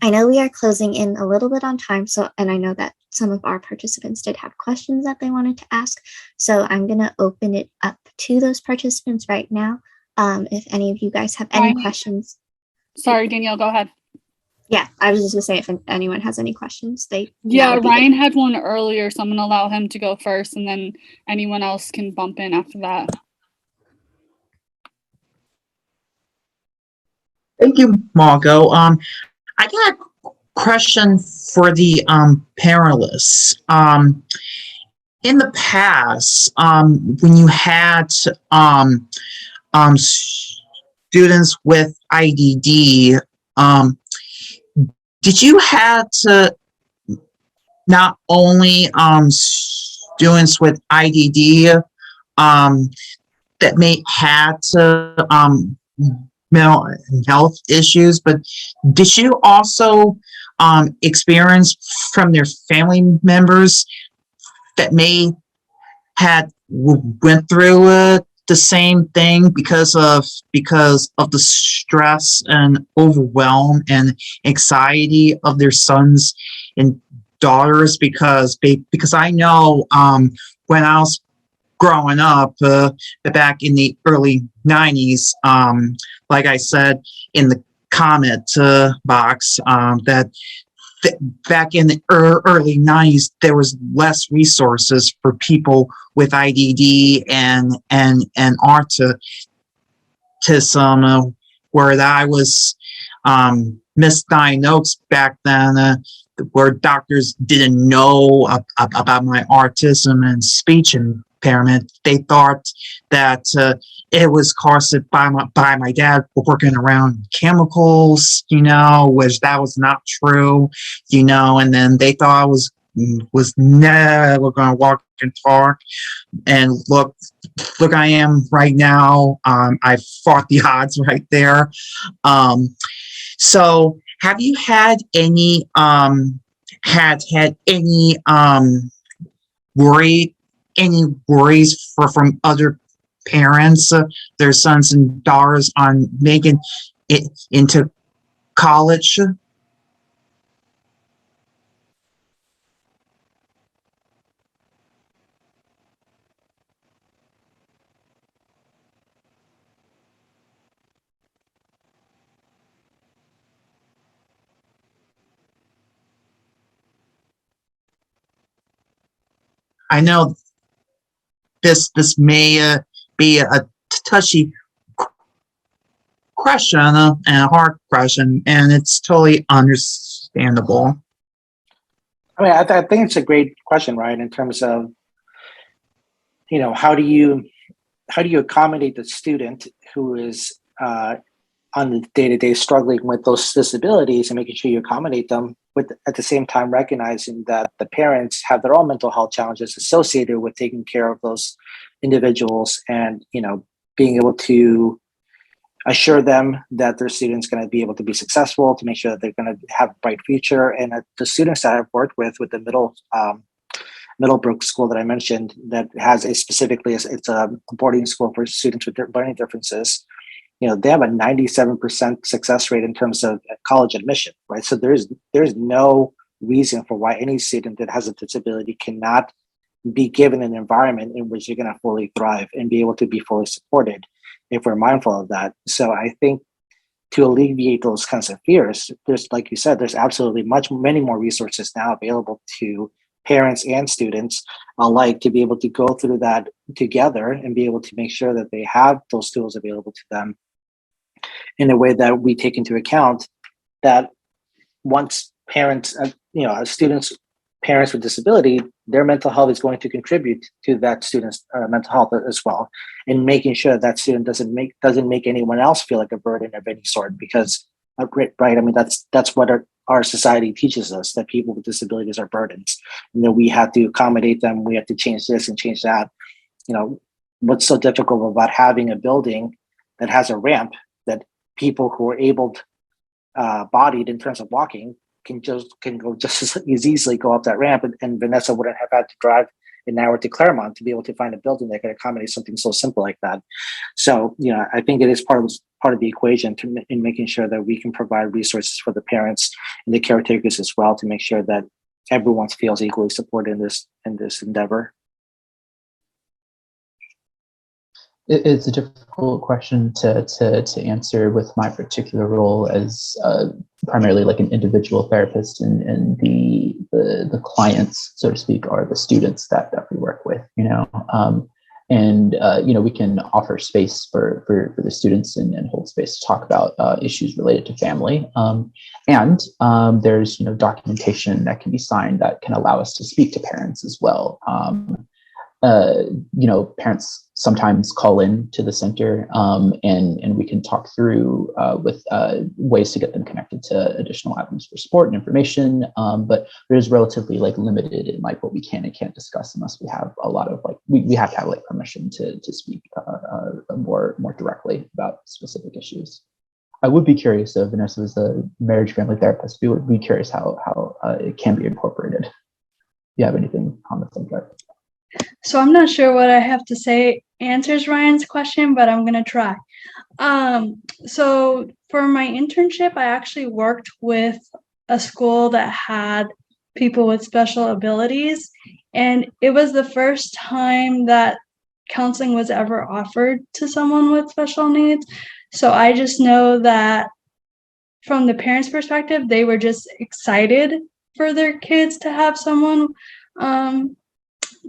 know we are closing in a little bit on time, and I know that some of our participants did have questions that they wanted to ask. So I'm going to open it up to those participants right now. If any of you guys have any questions. Sorry, Danielle, go ahead. Yeah, I was just going to say, if anyone has any questions, Ryan had one earlier, so I'm going to allow him to go first, and then anyone else can bump in after that. Thank you, Margot. I got a question for the panelists. In the past, when you had students with IDD, did you have to not only students with IDD that may have to mental health issues, but did you also experience from their family members that may had went through the same thing because of the stress and overwhelm and anxiety of their sons and daughters? Because I know when I was growing up back in the early 90s, like I said in the comment box, that back in the early 90s, there was less resources for people with IDD and autism, where I was misdiagnosed back then, where doctors didn't know about my autism and speech impairment. They thought that it was caused by my dad working around chemicals, which that was not true, and then they thought I was never going to walk and talk. And look, I am right now. I fought the odds right there. So have you had any worries from other parents, their sons and daughters, on making it into college? I know this may be a touchy question and a hard question, and it's totally understandable. I mean, I think it's a great question, right? In terms of, how do you accommodate the student who is on the day-to-day struggling with those disabilities, and making sure you accommodate them, with at the same time recognizing that the parents have their own mental health challenges associated with taking care of those individuals, and being able to assure them that their student's going to be able to be successful, to make sure that they're going to have a bright future. And the students that I've worked with the Middlebrook school that I mentioned, that has it's a boarding school for students with learning differences. They have a 97% success rate in terms of college admission, right? So there's no reason for why any student that has a disability cannot be given an environment in which you're going to fully thrive and be able to be fully supported, if we're mindful of that. So I think to alleviate those kinds of fears, there's, like you said, there's absolutely many more resources now available to parents and students alike, to be able to go through that together and be able to make sure that they have those tools available to them in a way that we take into account that once parents, students, parents with disability, their mental health is going to contribute to that student's mental health as well, and making sure that student doesn't make anyone else feel like a burden of any sort. Because right, I mean, that's what our society teaches us, that people with disabilities are burdens, and that we have to accommodate them. We have to change this and change that. What's so difficult about having a building that has a ramp that people who are able bodied in terms of walking can go just as easily go up that ramp, and Vanessa wouldn't have had to drive an hour to Claremont to be able to find a building that could accommodate something so simple like that. So, I think it is part of the equation in making sure that we can provide resources for the parents and the caretakers as well, to make sure that everyone feels equally supported in this endeavor. It's a difficult question to answer with my particular role as primarily like an individual therapist, and the clients, so to speak, are the students that we work with, we can offer space for the students and hold space to talk about issues related to family. And there's, documentation that can be signed that can allow us to speak to parents as well. parents sometimes call in to the center, and we can talk through with ways to get them connected to additional avenues for support and information. But it is relatively limited in what we can and can't discuss unless we have a lot of we have to have permission to speak more directly about specific issues. I would be curious, though, Vanessa is a marriage family therapist. We would be curious how it can be incorporated. If you have anything on the subject. So I'm not sure what I have to say answers Ryan's question, but I'm going to try. So for my internship, I actually worked with a school that had people with special abilities, and it was the first time that counseling was ever offered to someone with special needs. So I just know that from the parents' perspective, they were just excited for their kids to have someone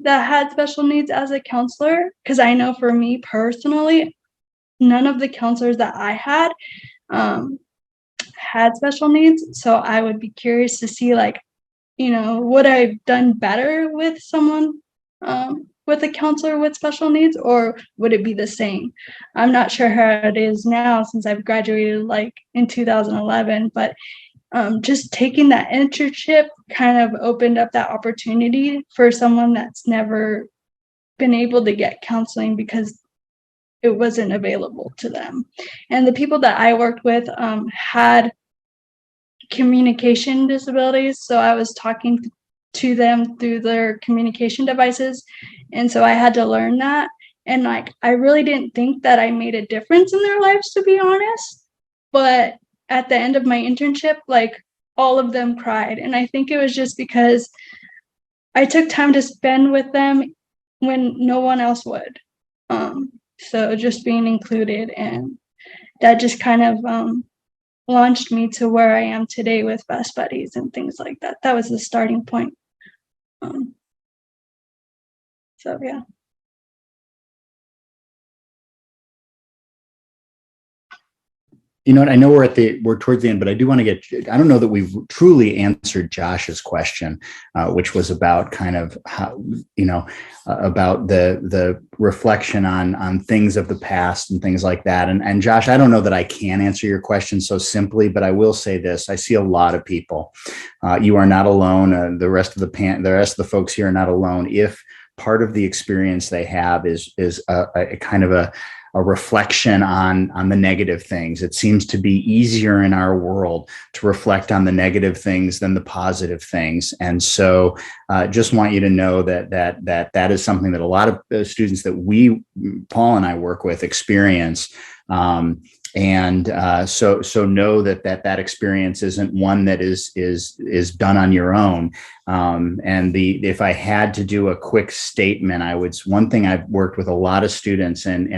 that had special needs as a counselor, because I know for me personally, none of the counselors that I had had special needs. So I would be curious to see would I have done better with someone with a counselor with special needs, or would it be the same? I'm not sure how it is now since I've graduated in 2011, but just taking that internship kind of opened up that opportunity for someone that's never been able to get counseling because it wasn't available to them. And the people that I worked with had communication disabilities, so I was talking to them through their communication devices, and so I had to learn that. And I really didn't think that I made a difference in their lives, to be honest, but at the end of my internship, all of them cried. And I think it was just because I took time to spend with them when no one else would. So just being included, and that just kind of launched me to where I am today with Best Buddies and things like that. That was the starting point. So yeah. You know what? I know we're towards the end, but I do want to I don't know that we've truly answered Josh's question, which was about kind of how, about the reflection on things of the past and things like that. And Josh, I don't know that I can answer your question so simply, but I will say this: I see a lot of people. You are not alone. The rest of the folks here are not alone. If part of the experience they have is a kind of a reflection on the negative things. It seems to be easier in our world to reflect on the negative things than the positive things. And so just want you to know that is something that a lot of students that Paul and I work with experience. So know that experience isn't one that is done on your own. If I had to do a quick statement, one thing I've worked with a lot of students, and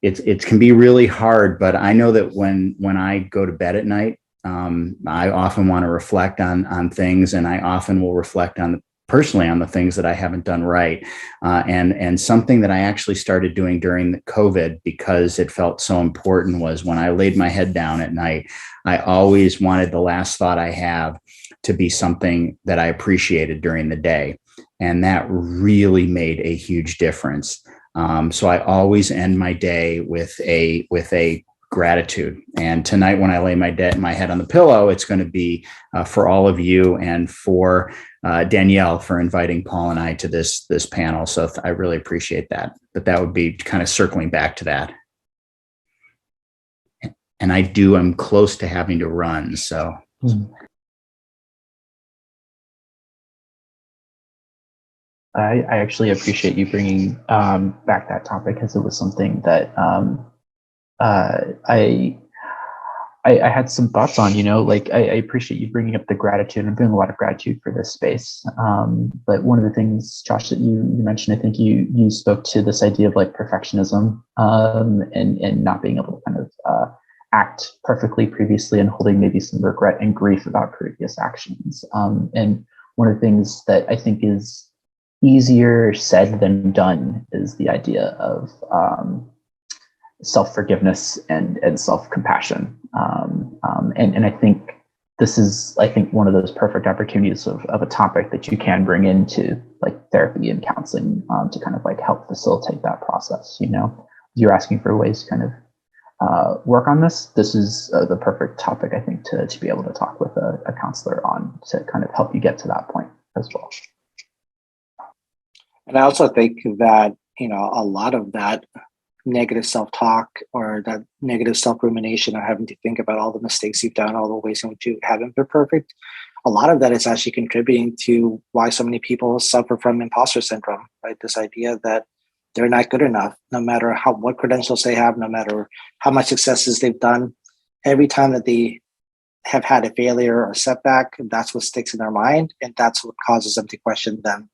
it can be really hard, but I know that when I go to bed at night, I often want to reflect on things, and I often will reflect personally on the things that I haven't done right. And something that I actually started doing during the COVID, because it felt so important, was when I laid my head down at night, I always wanted the last thought I have to be something that I appreciated during the day. And that really made a huge difference. So I always end my day with a gratitude. And tonight, when I lay my head on the pillow, it's going to be for all of you and for Danielle for inviting Paul and I to this panel. So I really appreciate that. But that would be kind of circling back to that. And I'm close to having to run. So. I actually appreciate you bringing back that topic, because it was something that I had some thoughts on. I appreciate you bringing up the gratitude. I'm feeling a lot of gratitude for this space. But one of the things, Josh, that you mentioned, I think you spoke to this idea of perfectionism and not being able to kind of act perfectly previously, and holding maybe some regret and grief about previous actions. And one of the things that I think is easier said than done is the idea of self-forgiveness and self-compassion. And I think this is, I think, one of those perfect opportunities of a topic that you can bring into like therapy and counseling to kind of like help facilitate that process. You know, you're asking for ways to kind of work on this. This is the perfect topic, I think, to be able to talk with a counselor on to kind of help you get to that point as well. And I also think that, you know, a lot of that negative self-talk or that negative self-rumination or having to think about all the mistakes you've done, all the ways in which you haven't been perfect, a lot of that is actually contributing to why so many people suffer from imposter syndrome, right? This idea that they're not good enough, no matter what credentials they have, no matter how much successes they've done. Every time that they have had a failure or setback, that's what sticks in their mind, and that's what causes them to question them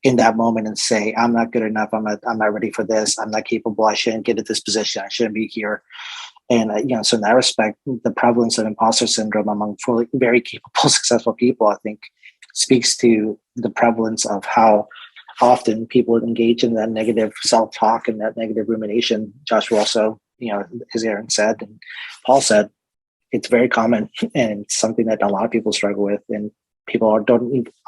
in that moment and say, I'm not good enough. I'm not ready for this. I'm not capable. I shouldn't get at this position. I shouldn't be here. And, you know, so in that respect, the prevalence of imposter syndrome among fully, very capable, successful people, I think speaks to the prevalence of how often people engage in that negative self-talk and that negative rumination. Joshua also, you know, as Aaron said, and Paul said, it's very common and it's something that a lot of people struggle with. And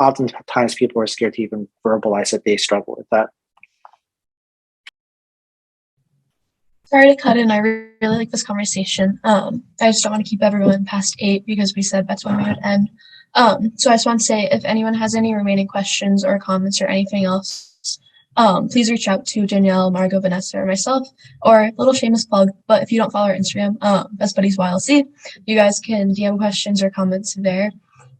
oftentimes people are scared to even verbalize that they struggle with that. Sorry to cut in. I really like this conversation. I just don't want to keep everyone past 8 because we said that's when we would end. So I just want to say, if anyone has any remaining questions or comments or anything else, please reach out to Danielle, Margot, Vanessa, or myself, or little shameless plug, but if you don't follow our Instagram, Best Buddies YLC, you guys can DM questions or comments there.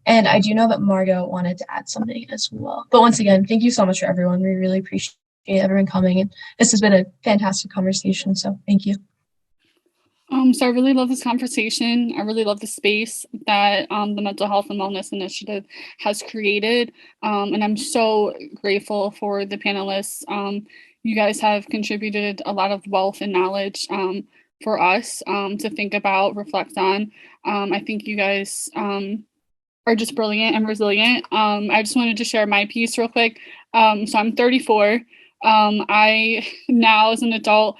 And I do know that Margot wanted to add something as well. But once again, thank you so much for everyone. We really appreciate everyone coming. And this has been a fantastic conversation. So thank you. So I really love this conversation. I really love the space that the Mental Health and Wellness Initiative has created. And I'm so grateful for the panelists. You guys have contributed a lot of wealth and knowledge for us to think about, reflect on. I think you guys are just brilliant and resilient. I just wanted to share my piece real quick. So I'm 34. I now, as an adult,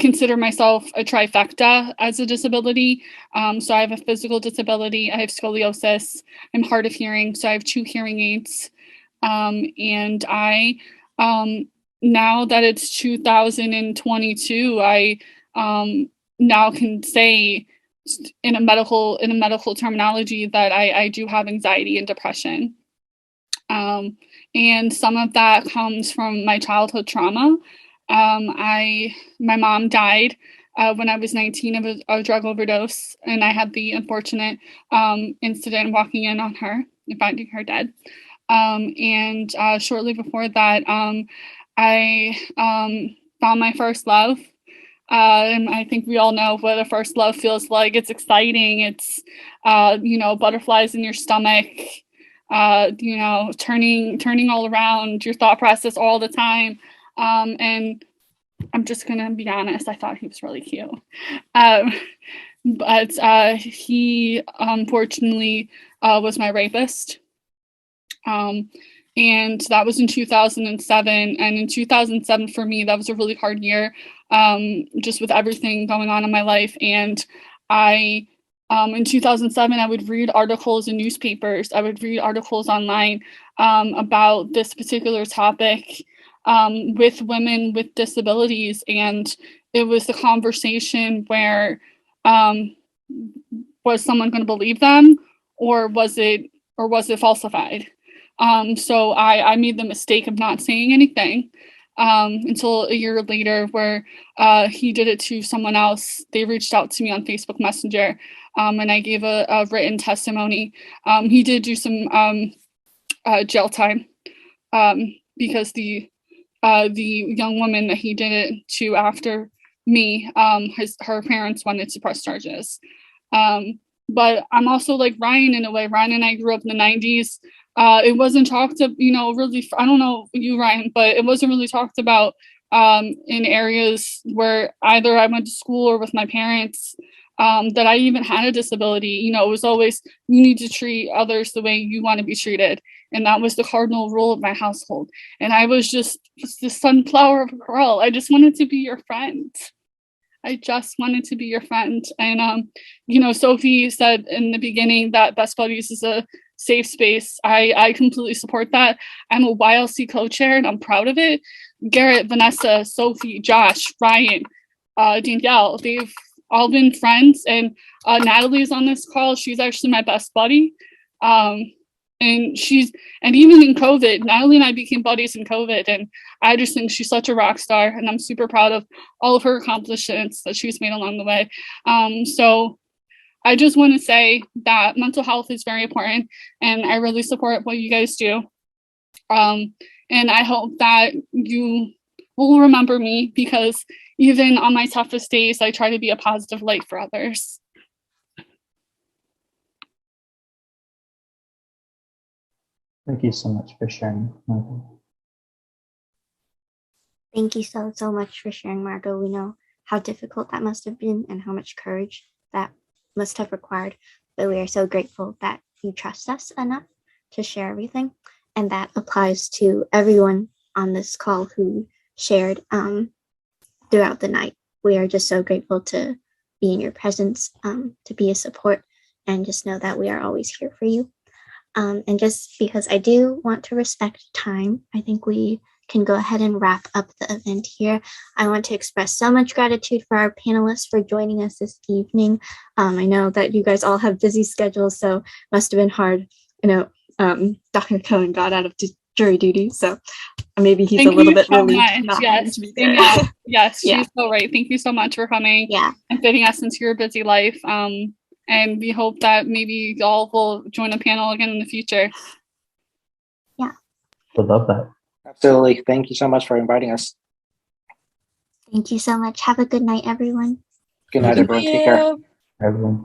consider myself a trifecta as a disability. So I have a physical disability, I have scoliosis, I'm hard of hearing, so I have 2 hearing aids. And I, now that it's 2022, I now can say in a medical terminology that I do have anxiety and depression. And some of that comes from my childhood trauma. My mom died when I was 19 of a drug overdose, and I had the unfortunate incident walking in on her and finding her dead. And shortly before that, I found my first love. And I think we all know what a first love feels like. It's exciting. It's, you know, butterflies in your stomach, you know, turning all around your thought process all the time. And I'm just going to be honest, I thought he was really cute. But he unfortunately was my rapist. And that was in 2007. And in 2007, for me, that was a really hard year, just with everything going on in my life. And I, in 2007, I would read articles in newspapers. I would read articles online about this particular topic with women with disabilities. And it was the conversation where was someone going to believe them, or was it falsified? So I made the mistake of not saying anything until a year later, where he did it to someone else. They reached out to me on Facebook Messenger, and I gave a written testimony. He did do some jail time because the young woman that he did it to after me, her parents wanted to press charges. But I'm also like Ryan in a way. Ryan and I grew up in the 90s. It wasn't talked about, you know, really, I don't know you, Ryan, but it wasn't really talked about in areas where either I went to school or with my parents, that I even had a disability. You know, it was always, you need to treat others the way you want to be treated. And that was the cardinal rule of my household. And I was just the sunflower of a girl. I just wanted to be your friend. I just wanted to be your friend. And, Sophie said in the beginning that Best Buddies is a safe space. I completely support that. I'm a YLC co-chair and I'm proud of it. Garrett, Vanessa, Sophie, Josh, Ryan, Danielle, they've all been friends. And Natalie's on this call. She's actually my best buddy. And even in COVID, Natalie and I became buddies in COVID. And I just think she's such a rock star. And I'm super proud of all of her accomplishments that she's made along the way. So I just want to say that mental health is very important. And I really support what you guys do. And I hope that you will remember me, because even on my toughest days, I try to be a positive light for others. Thank you so much for sharing, Margot. Thank you so much for sharing, Margot. We know how difficult that must have been and how much courage that must have required, but we are so grateful that you trust us enough to share everything. And that applies to everyone on this call who shared throughout the night. We are just so grateful to be in your presence, to be a support, and just know that we are always here for you. And just because I do want to respect time, I think we can go ahead and wrap up the event here. I want to express so much gratitude for our panelists for joining us this evening. I know that you guys all have busy schedules, so it must have been hard. Dr. Cohen got out of jury duty, so maybe he's a little bit relieved not having to be there. Yes, she's so right. Thank you so much for coming and fitting us into your busy life. And we hope that maybe y'all will join a panel again in the future. Yeah. Would love that. Absolutely. Thank you so much for inviting us. Thank you so much. Have a good night, everyone. Good night, everyone. Take care. Everyone.